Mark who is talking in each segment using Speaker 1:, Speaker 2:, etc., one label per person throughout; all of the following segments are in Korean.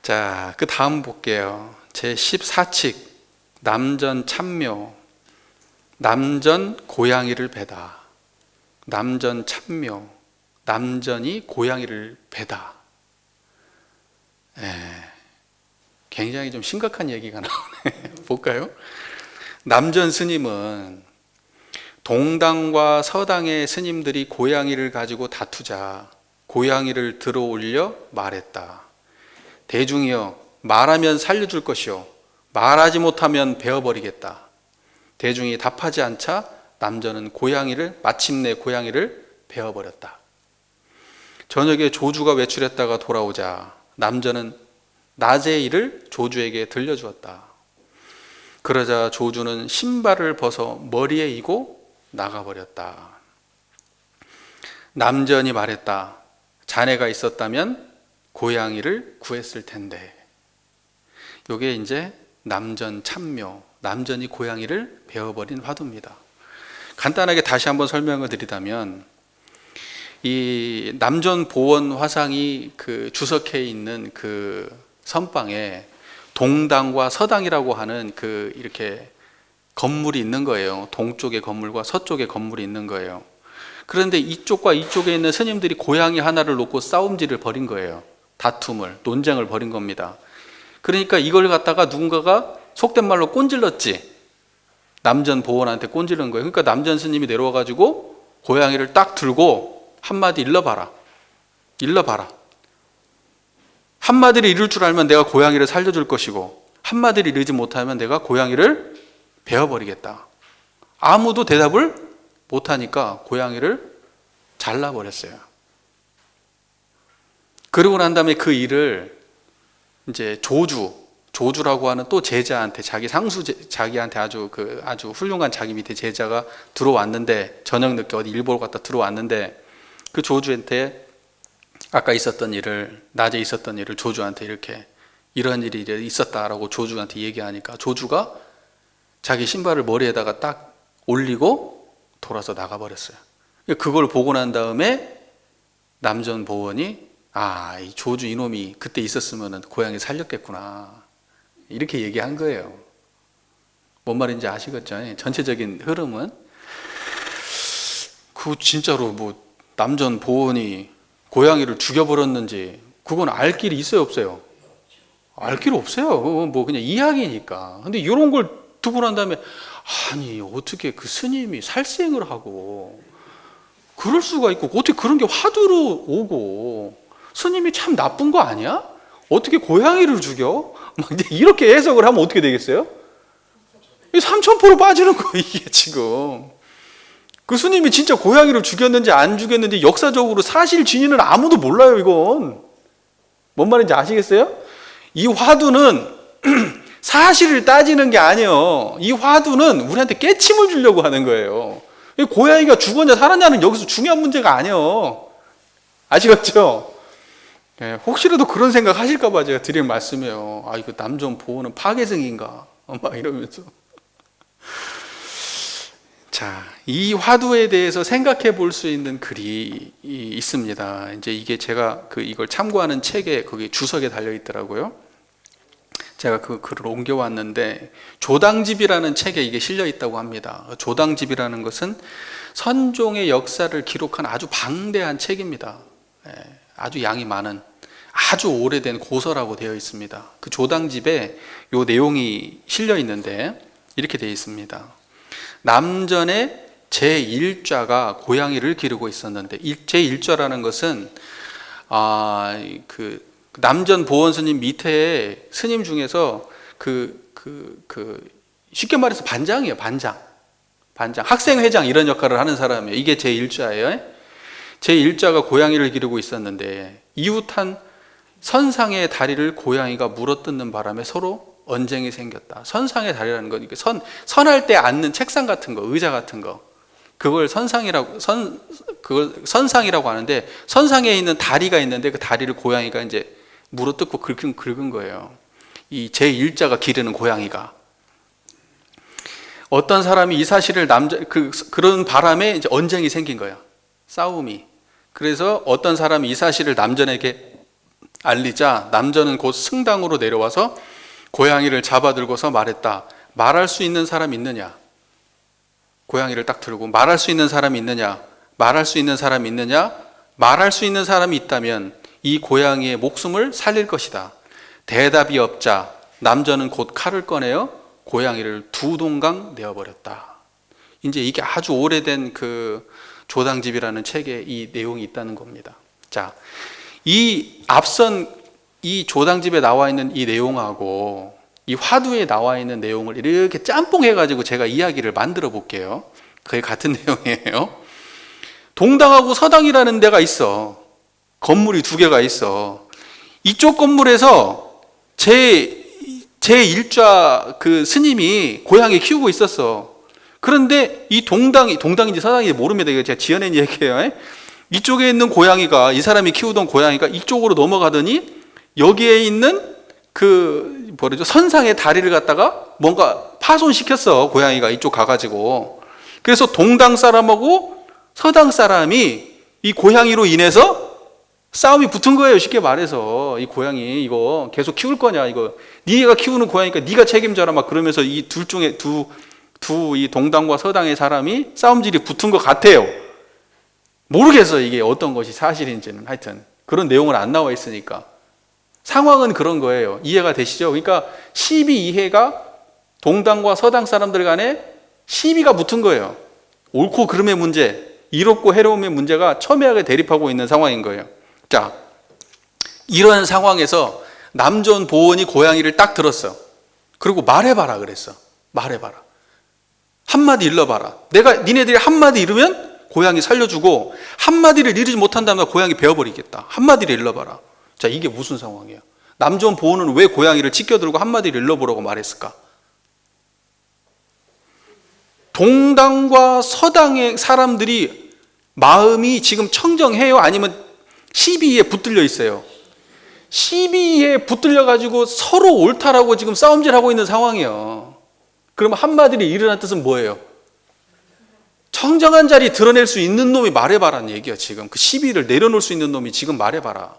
Speaker 1: 자, 그 다음 볼게요. 제 14칙 남전 참묘. 남전 고양이를 베다. 남전 참묘. 남전이 고양이를 베다. 굉장히 좀 심각한 얘기가 나오네. 볼까요? 남전 스님은 동당과 서당의 스님들이 고양이를 가지고 다투자 고양이를 들어 올려 말했다. 대중이여, 말하면 살려줄 것이요 말하지 못하면 베어버리겠다. 대중이 답하지 않자 남전은 마침내 고양이를 베어버렸다. 저녁에 조주가 외출했다가 돌아오자 남전은 낮의 일을 조주에게 들려주었다. 그러자 조주는 신발을 벗어 머리에 이고 나가버렸다. 남전이 말했다. 자네가 있었다면 고양이를 구했을 텐데. 이게 이제 남전 참묘, 남전이 고양이를 베어버린 화두입니다. 간단하게 다시 한번 설명을 드리자면, 이 남전 보원 화상이 그 주석해 있는 그 선방에 동당과 서당이라고 하는 그 이렇게 건물이 있는 거예요. 동쪽의 건물과 서쪽의 건물이 있는 거예요. 그런데 이쪽과 이쪽에 있는 스님들이 고양이 하나를 놓고 싸움질을 벌인 거예요. 다툼을, 논쟁을 벌인 겁니다. 그러니까 이걸 갖다가 누군가가 속된 말로 꼰질렀지. 남전 보원한테 꼰질른 거예요. 그러니까 남전 스님이 내려와가지고 고양이를 딱 들고 한마디 일러봐라. 한마디를 이룰 줄 알면 내가 고양이를 살려줄 것이고 한마디를 이르지 못하면 내가 고양이를 베어버리겠다. 아무도 대답을 못하니까 고양이를 잘라버렸어요. 그러고 난 다음에 그 일을 이제 조주라고 하는 또 제자한테, 자기한테 아주 훌륭한 자기 밑에 제자가 들어왔는데, 저녁 늦게 어디 일 보러 갔다 들어왔는데, 그 조주한테 아까 있었던 일을, 낮에 있었던 일을 조주한테 이렇게 이런 일이 있었다라고 조주한테 얘기하니까 조주가 자기 신발을 머리에다가 딱 올리고 돌아서 나가버렸어요. 그걸 보고 난 다음에 남전 보원이 이 조주 이놈이 그때 있었으면 고양이 살렸겠구나, 이렇게 얘기한 거예요. 뭔 말인지 아시겠죠? 전체적인 흐름은 진짜로 남전 보원이 고양이를 죽여버렸는지 그건 알 길이 있어요, 없어요? 알 길 없어요. 그냥 이야기니까. 근데 이런 걸 듣고 난 다음에 아니 어떻게 그 스님이 살생을 하고 그럴 수가 있고, 어떻게 그런 게 화두로 오고, 스님이 참 나쁜 거 아니야? 어떻게 고양이를 죽여? 이렇게 해석을 하면 어떻게 되겠어요? 삼천포로 빠지는 거예요, 이게 지금. 그 스님이 진짜 고양이를 죽였는지 안 죽였는지 역사적으로 사실 진위는 아무도 몰라요, 이건. 뭔 말인지 아시겠어요? 이 화두는 사실을 따지는 게 아니에요. 이 화두는 우리한테 깨침을 주려고 하는 거예요. 고양이가 죽었냐 살았냐는 여기서 중요한 문제가 아니에요. 아시겠죠? 혹시라도 그런 생각 하실까봐 제가 드릴 말씀이에요. 이거 남전 보호는 파괴성인가? 막 이러면서. 자, 이 화두에 대해서 생각해 볼 수 있는 글이 있습니다. 이제 이게 제가 이걸 참고하는 책에 거기 주석에 달려 있더라고요. 제가 그 글을 옮겨왔는데, 조당집이라는 책에 이게 실려 있다고 합니다. 조당집이라는 것은 선종의 역사를 기록한 아주 방대한 책입니다. 아주 양이 많은, 아주 오래된 고서라고 되어 있습니다. 그 조당집에 이 내용이 실려 있는데 이렇게 되어 있습니다. 남전의 제1좌가 고양이를 기르고 있었는데, 제1좌라는 것은 남전 보원 스님 밑에 스님 중에서 쉽게 말해서 반장이에요. 반장, 학생회장 이런 역할을 하는 사람이에요. 이게 제1좌예요. 제1좌가 고양이를 기르고 있었는데, 이웃한 선상의 다리를 고양이가 물어뜯는 바람에 서로 언쟁이 생겼다. 선상의 다리라는 건 선할 때 앉는 책상 같은 거, 의자 같은 거, 그걸 선상이라고 하는데, 선상에 있는 다리가 있는데 그 다리를 고양이가 이제 물어뜯고 긁은 거예요. 이 제1자가 기르는 고양이가. 어떤 사람이 이 사실을 그런 바람에 이제 언쟁이 생긴 거예요. 싸움이. 그래서 어떤 사람이 이 사실을 남전에게 알리자 남전은 곧 승당으로 내려와서 고양이를 잡아들고서 말했다. 말할 수 있는 사람 있느냐? 고양이를 딱 들고 말할 수 있는 사람이 있느냐? 말할 수 있는 사람이 있느냐? 말할 수 있는 사람이 있다면 이 고양이의 목숨을 살릴 것이다. 대답이 없자 남전은 곧 칼을 꺼내어 고양이를 두 동강 내어버렸다. 이제 이게 아주 오래된 그 조당집이라는 책에 이 내용이 있다는 겁니다. 자, 이 앞선 이 조당집에 나와 있는 이 내용하고 이 화두에 나와 있는 내용을 이렇게 짬뽕해가지고 제가 이야기를 만들어 볼게요. 그게 같은 내용이에요. 동당하고 서당이라는 데가 있어. 건물이 두 개가 있어. 이쪽 건물에서 제1좌 그 스님이 고양이 키우고 있었어. 그런데 이 동당인지 서당인지 모릅니다. 이거 제가 지어낸 얘기예요. 이쪽에 있는 고양이가, 이 사람이 키우던 고양이가 이쪽으로 넘어가더니 여기에 있는 그 뭐라죠, 선상의 다리를 갖다가 뭔가 파손시켰어. 고양이가 이쪽 가가지고. 그래서 동당 사람하고 서당 사람이 이 고양이로 인해서 싸움이 붙은 거예요. 쉽게 말해서. 이 고양이 이거 계속 키울 거냐, 이거 네가 키우는 고양이니까 네가 책임져라 막 그러면서 이 둘 중에 이 동당과 서당의 사람이 싸움질이 붙은 것 같아요. 모르겠어요, 이게 어떤 것이 사실인지는. 하여튼 그런 내용은 안 나와 있으니까. 상황은 그런 거예요. 이해가 되시죠? 그러니까 시비 이해가 동당과 서당 사람들 간에 시비가 붙은 거예요. 옳고 그름의 문제, 이롭고 해로움의 문제가 첨예하게 대립하고 있는 상황인 거예요. 자, 이런 상황에서 남전 보원이 고양이를 딱 들었어. 그리고 말해봐라 그랬어. 말해봐라. 한마디 일러봐라. 내가 니네들이 한마디 이르면 고양이 살려주고, 한마디를 이르지 못한다면 고양이 베어버리겠다. 한마디를 일러봐라. 자, 이게 무슨 상황이야? 남전 보원은 왜 고양이를 치켜들고 한마디를 일러보라고 말했을까? 동당과 서당의 사람들이 마음이 지금 청정해요? 아니면 시비에 붙들려 있어요? 시비에 붙들려 가지고 서로 옳다라고 지금 싸움질하고 있는 상황이에요. 그러면 한마디로 일어난 뜻은 뭐예요? 청정한 자리 드러낼 수 있는 놈이 말해봐라는 얘기야. 지금 그 시비를 내려놓을 수 있는 놈이 지금 말해봐라.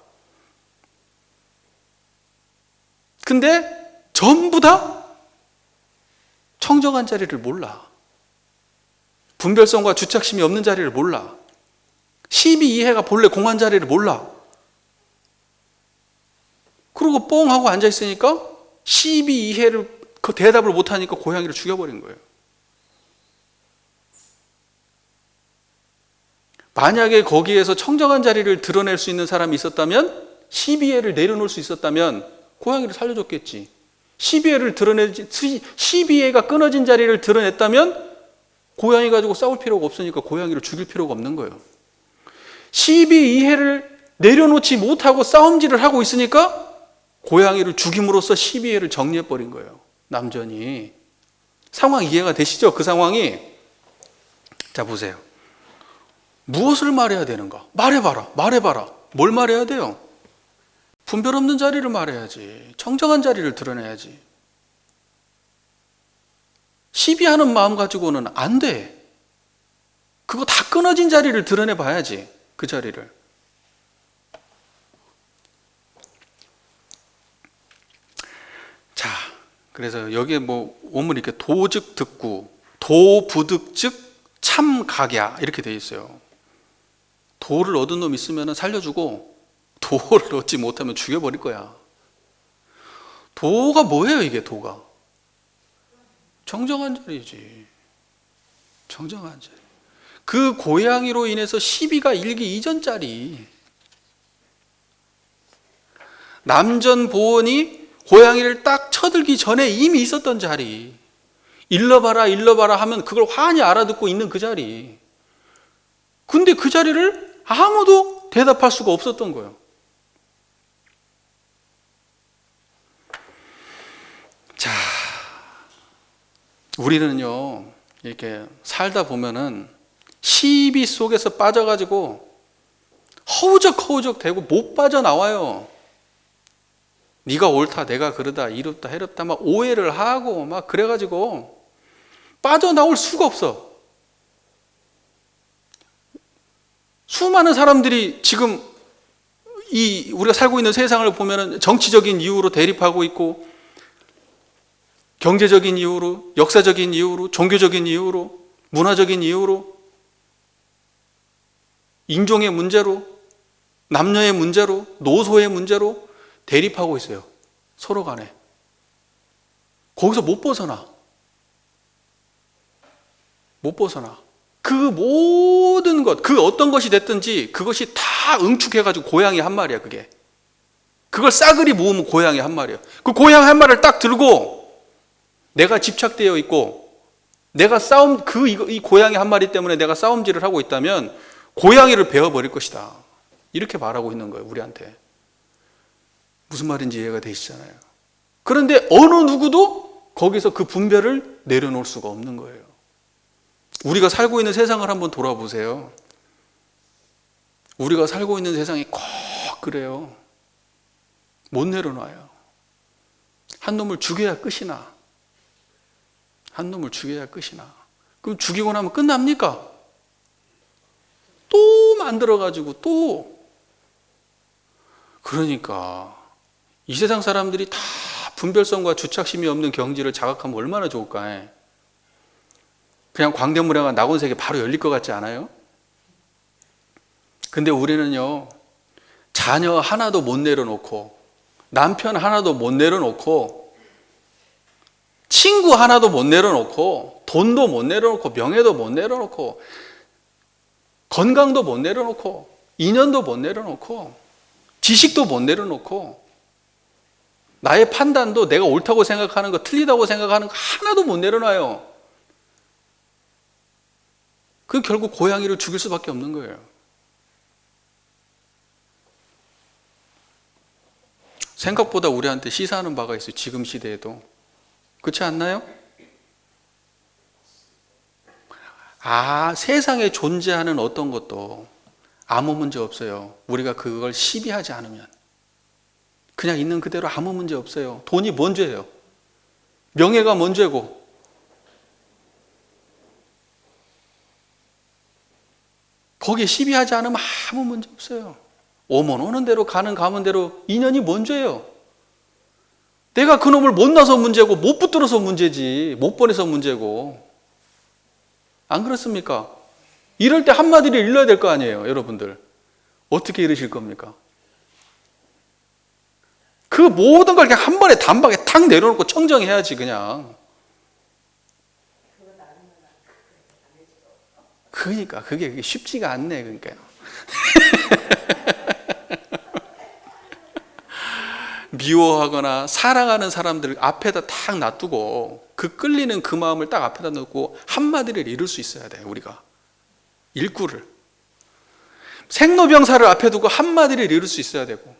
Speaker 1: 근데 전부 다 청정한 자리를 몰라. 분별성과 주착심이 없는 자리를 몰라. 시비 이해가 본래 공한 자리를 몰라. 그리고 뻥 하고 앉아있으니까 시비 이해를 그 대답을 못하니까 고양이를 죽여버린 거예요. 만약에 거기에서 청정한 자리를 드러낼 수 있는 사람이 있었다면, 시비해를 내려놓을 수 있었다면 고양이를 살려줬겠지. 시비해가 끊어진 자리를 드러냈다면 고양이 가지고 싸울 필요가 없으니까 고양이를 죽일 필요가 없는 거예요. 시비 이해를 내려놓지 못하고 싸움질을 하고 있으니까 고양이를 죽임으로써 시비해를 정리해버린 거예요. 남전이. 상황 이해가 되시죠? 그 상황이. 자, 보세요. 무엇을 말해야 되는가? 말해봐라. 말해봐라. 뭘 말해야 돼요? 분별 없는 자리를 말해야지. 청정한 자리를 드러내야지. 시비하는 마음 가지고는 안 돼. 그거 다 끊어진 자리를 드러내 봐야지. 그 자리를. 자, 그래서 여기에 뭐 오면 이렇게 도즉 듣고 도부득즉 참각야 이렇게 돼 있어요. 도를 얻은 놈 있으면 살려주고 도를 얻지 못하면 죽여버릴 거야. 도가 뭐예요? 이게 도가 정정한 자리지. 정정한 자리. 그 고양이로 인해서 시비가 일기 이전 자리. 남전 보원이 고양이를 딱 쳐들기 전에 이미 있었던 자리. 일러봐라 일러봐라 하면 그걸 환히 알아듣고 있는 그 자리. 근데 그 자리를 아무도 대답할 수가 없었던 거예요. 자, 우리는요 이렇게 살다 보면은 시비 속에서 빠져가지고 허우적허우적 대고 못 빠져나와요. 네가 옳다 내가 그러다 이롭다 해롭다 막 오해를 하고 막 그래가지고 빠져나올 수가 없어. 수많은 사람들이 지금 우리가 살고 있는 세상을 보면은 정치적인 이유로 대립하고 있고, 경제적인 이유로, 역사적인 이유로, 종교적인 이유로, 문화적인 이유로, 인종의 문제로, 남녀의 문제로, 노소의 문제로 대립하고 있어요. 서로 간에. 거기서 못 벗어나. 못 벗어나. 그 모든 것, 그 어떤 것이 됐든지 그것이 다 응축해가지고 고양이 한 마리야, 그게. 그걸 싸그리 모으면 고양이 한 마리야. 그 고양이 한 마리를 딱 들고 내가 집착되어 있고, 내가 이 고양이 한 마리 때문에 내가 싸움질을 하고 있다면 고양이를 베어버릴 것이다. 이렇게 말하고 있는 거예요, 우리한테. 무슨 말인지 이해가 되시잖아요. 그런데 어느 누구도 거기서 그 분별을 내려놓을 수가 없는 거예요. 우리가 살고 있는 세상을 한번 돌아보세요. 우리가 살고 있는 세상이 꼭 그래요. 못 내려놔요. 한 놈을 죽여야 끝이 나. 한 놈을 죽여야 끝이 나. 그럼 죽이고 나면 끝납니까? 또 만들어가지고 또. 그러니까 이 세상 사람들이 다 분별성과 주착심이 없는 경지를 자각하면 얼마나 좋을까. 그냥 광대무량한 낙원세계 바로 열릴 것 같지 않아요? 근데 우리는요, 자녀 하나도 못 내려놓고, 남편 하나도 못 내려놓고, 친구 하나도 못 내려놓고, 돈도 못 내려놓고, 명예도 못 내려놓고, 건강도 못 내려놓고, 인연도 못 내려놓고, 지식도 못 내려놓고, 나의 판단도 내가 옳다고 생각하는 거, 틀리다고 생각하는 거 하나도 못 내려놔요. 그 결국 고양이를 죽일 수밖에 없는 거예요. 생각보다 우리한테 시사하는 바가 있어요. 지금 시대에도. 그렇지 않나요? 세상에 존재하는 어떤 것도 아무 문제 없어요. 우리가 그걸 시비하지 않으면. 그냥 있는 그대로 아무 문제 없어요. 돈이 뭔 죄예요? 명예가 뭔 죄고? 거기에 시비하지 않으면 아무 문제 없어요. 오면 오는 대로 가는 대로 인연이 뭔 죄예요? 내가 그놈을 못 나서 문제고 못 붙들어서 문제지, 못 보내서 문제고. 안 그렇습니까? 이럴 때 한마디를 일러야 될 거 아니에요, 여러분들. 어떻게 이러실 겁니까? 그 모든 걸 그냥 한 번에 단박에 탁 내려놓고 청정해야지, 그냥. 그러니까 그게 쉽지가 않네, 그러니까요. 미워하거나 사랑하는 사람들 앞에다 탁 놔두고, 그 끌리는 그 마음을 딱 앞에다 놓고 한마디를 이룰 수 있어야 돼요, 우리가. 일구를. 생로병사를 앞에 두고 한마디를 이룰 수 있어야 되고,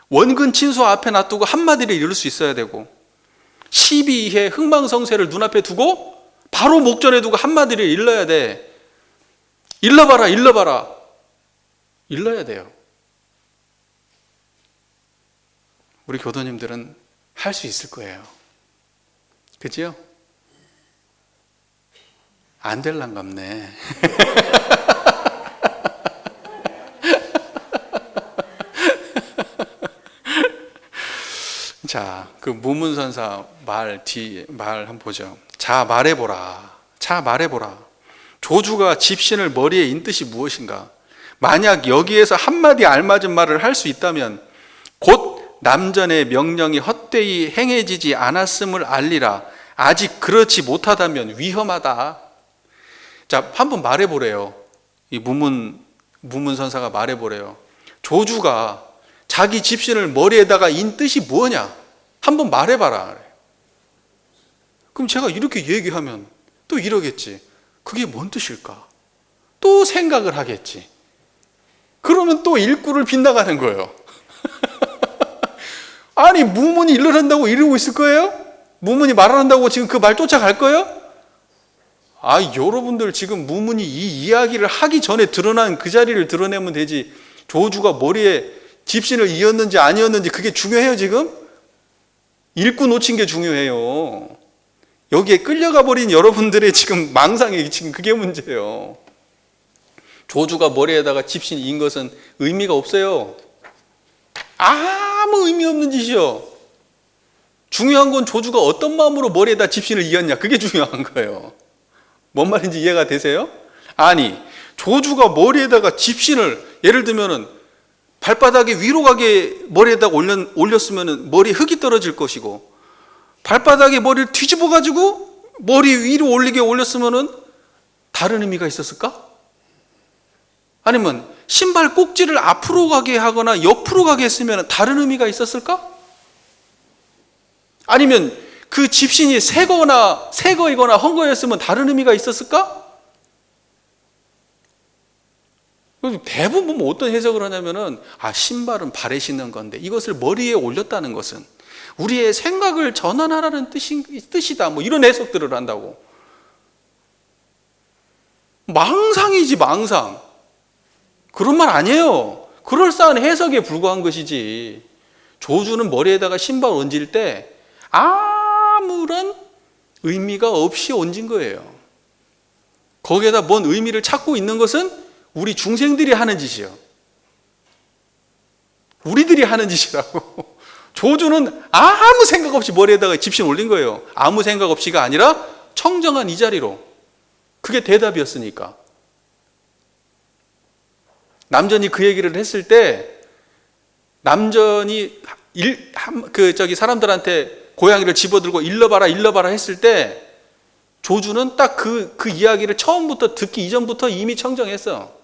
Speaker 1: 원근 친소 앞에 놔두고 한마디를 이룰 수 있어야 되고, 12회 흥망성쇠를 눈앞에 두고 바로 목전에 두고 한마디를 일러야 돼. 일러봐라, 일러봐라. 일러야 돼요. 우리 교도님들은 할 수 있을 거예요. 그치요? 안 될란갑네. 자, 그 무문선사 말 한번 보죠. 자, 말해보라. 자, 말해보라. 조주가 집신을 머리에 인 뜻이 무엇인가? 만약 여기에서 한마디 알맞은 말을 할 수 있다면 곧 남전의 명령이 헛되이 행해지지 않았음을 알리라. 아직 그렇지 못하다면 위험하다. 자, 한번 말해보래요. 이 무문선사가 말해보래요. 조주가 자기 집신을 머리에다가 인 뜻이 뭐냐? 한번 말해봐라. 그럼 제가 이렇게 얘기하면 또 이러겠지. 그게 뭔 뜻일까? 또 생각을 하겠지. 그러면 또 일구를 빗나가는 거예요. 아니, 무문이 일을 한다고 이러고 있을 거예요? 무문이 말을 한다고 지금 그 말 쫓아갈 거예요? 여러분들 지금 무문이 이 이야기를 하기 전에 드러난 그 자리를 드러내면 되지. 조주가 머리에 집신을 이었는지 아니었는지 그게 중요해요, 지금? 읽고 놓친 게 중요해요. 여기에 끌려가 버린 여러분들의 지금 망상이 지금 그게 문제예요. 조주가 머리에다가 집신이 인 것은 의미가 없어요. 아무 의미 없는 짓이요. 중요한 건 조주가 어떤 마음으로 머리에다 집신을 이었냐, 그게 중요한 거예요. 뭔 말인지 이해가 되세요? 아니, 조주가 머리에다가 집신을, 예를 들면은 발바닥에 위로 가게 머리에다가 올렸으면은 머리에 흙이 떨어질 것이고, 발바닥에 머리를 뒤집어 가지고 머리 위로 올리게 올렸으면은 다른 의미가 있었을까? 아니면 신발 꼭지를 앞으로 가게 하거나 옆으로 가게 했으면 다른 의미가 있었을까? 아니면 그 집신이 새 거이거나 헌 거였으면 다른 의미가 있었을까? 대부분 뭐 어떤 해석을 하냐면은, 신발은 발에 신는 건데 이것을 머리에 올렸다는 것은 우리의 생각을 전환하라는 뜻이다. 뭐 이런 해석들을 한다고. 망상이지, 망상. 그런 말 아니에요. 그럴싸한 해석에 불과한 것이지. 조주는 머리에다가 신발 얹을 때 아무런 의미가 없이 얹은 거예요. 거기에다 뭔 의미를 찾고 있는 것은 우리 중생들이 하는 짓이요. 우리들이 하는 짓이라고. 조주는 아무 생각 없이 머리에다가 집신 올린 거예요. 아무 생각 없이가 아니라 청정한 이 자리로. 그게 대답이었으니까. 남전이 그 얘기를 했을 때, 남전이 사람들한테 고양이를 집어들고 일러봐라 했을 때, 조주는 딱 그 이야기를 처음부터 듣기 이전부터 이미 청정했어.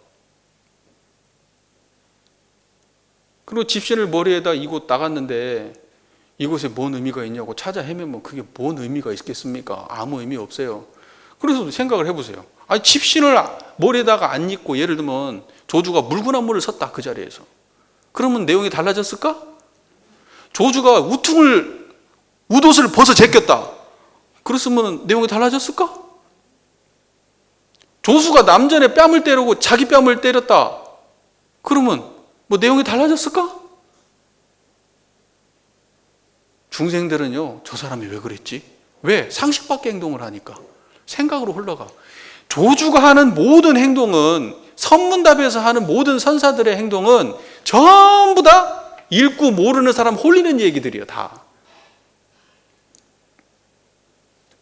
Speaker 1: 그리고 집신을 머리에다 이곳 나갔는데 이곳에 뭔 의미가 있냐고 찾아 헤매면 그게 뭔 의미가 있겠습니까? 아무 의미 없어요. 그래서 생각을 해보세요. 집신을 머리에다가 안 입고, 예를 들면 조주가 물구나무를 섰다, 그 자리에서. 그러면 내용이 달라졌을까? 조주가 웃옷을 벗어 제꼈다. 그랬으면 내용이 달라졌을까? 조수가 남전의 뺨을 때리고 자기 뺨을 때렸다. 그러면 뭐 내용이 달라졌을까? 중생들은요, 저 사람이 왜 그랬지? 왜? 상식 밖의 행동을 하니까. 생각으로 흘러가. 조주가 하는 모든 행동은, 선문답에서 하는 모든 선사들의 행동은 전부 다 읽고 모르는 사람 홀리는 얘기들이에요, 다.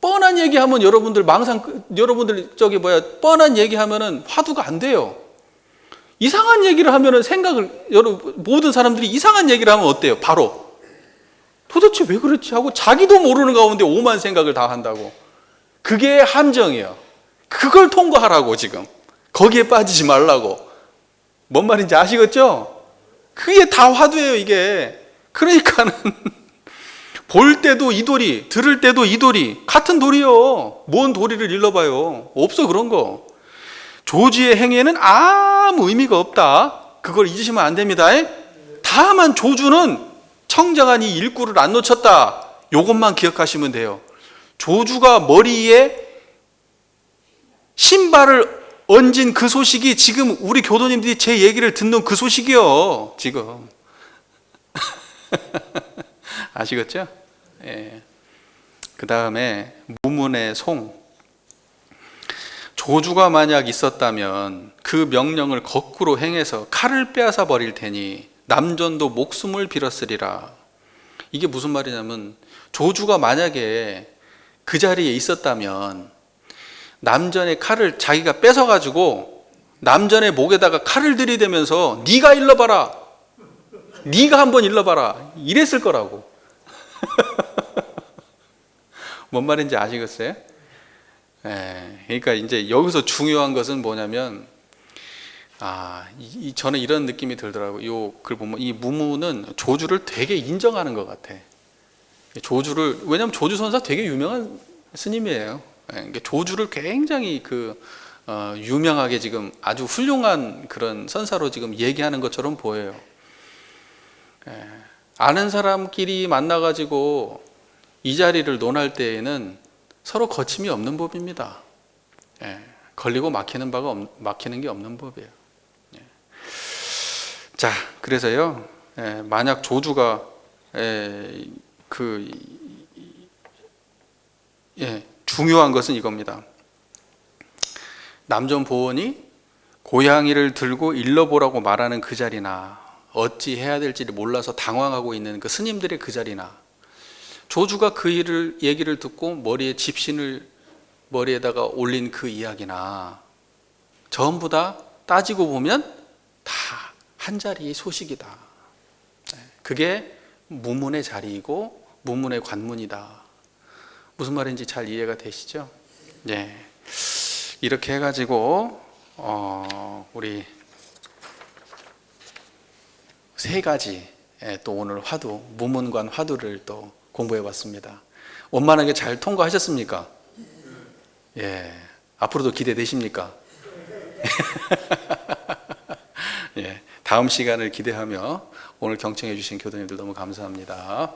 Speaker 1: 뻔한 얘기하면 뻔한 얘기하면은 화두가 안 돼요. 이상한 얘기를 하면은 모든 사람들이 이상한 얘기를 하면 어때요? 바로 도대체 왜 그렇지 하고 자기도 모르는 가운데 오만 생각을 다 한다고. 그게 함정이에요. 그걸 통과하라고, 지금. 거기에 빠지지 말라고. 뭔 말인지 아시겠죠? 그게 다 화두예요, 이게. 그러니까는 볼 때도 이 도리, 들을 때도 이 도리, 같은 도리요. 뭔 도리를 일러봐요. 없어, 그런 거. 조주의 행위에는 아무 의미가 없다. 그걸 잊으시면 안 됩니다. 다만 조주는 청정한 이 일구를 안 놓쳤다. 이것만 기억하시면 돼요. 조주가 머리에 신발을 얹은 그 소식이 지금 우리 교도님들이 제 얘기를 듣는 그 소식이요, 지금. 아시겠죠? 예. 그 다음에 무문의 송. 조주가 만약 있었다면 그 명령을 거꾸로 행해서 칼을 빼앗아 버릴 테니 남전도 목숨을 빌었으리라. 이게 무슨 말이냐면, 조주가 만약에 그 자리에 있었다면 남전의 칼을 자기가 뺏어가지고 남전의 목에다가 칼을 들이대면서 네가 일러봐라, 네가 한번 일러봐라, 이랬을 거라고. 뭔 말인지 아시겠어요? 그러니까 이제 여기서 중요한 것은 뭐냐면, 저는 이런 느낌이 들더라고요. 요 글 보면 이 무무는 조주를 되게 인정하는 것 같아. 왜냐하면 조주 선사 되게 유명한 스님이에요. 그러니까 조주를 굉장히 유명하게 지금 아주 훌륭한 그런 선사로 지금 얘기하는 것처럼 보여요. 아는 사람끼리 만나가지고 이 자리를 논할 때에는 서로 거침이 없는 법입니다. 걸리고 막히는 게 없는 법이에요. 자, 그래서요, 만약 조주가 중요한 것은 이겁니다. 남전 보원이 고양이를 들고 일러보라고 말하는 그 자리나 어찌 해야 될지를 몰라서 당황하고 있는 그 스님들의 그 자리나, 조주가 그 얘기를 듣고 머리에 집신을 머리에다가 올린 그 이야기나, 전부 다 따지고 보면 다 한 자리의 소식이다. 그게 무문의 자리이고 무문의 관문이다. 무슨 말인지 잘 이해가 되시죠? 네. 이렇게 해가지고 우리 세 가지 또 오늘 화두, 무문관 화두를 또 공부해봤습니다. 원만하게 잘 통과하셨습니까? 예. 앞으로도 기대되십니까? 예. 다음 시간을 기대하며 오늘 경청해 주신 교도님들 너무 감사합니다.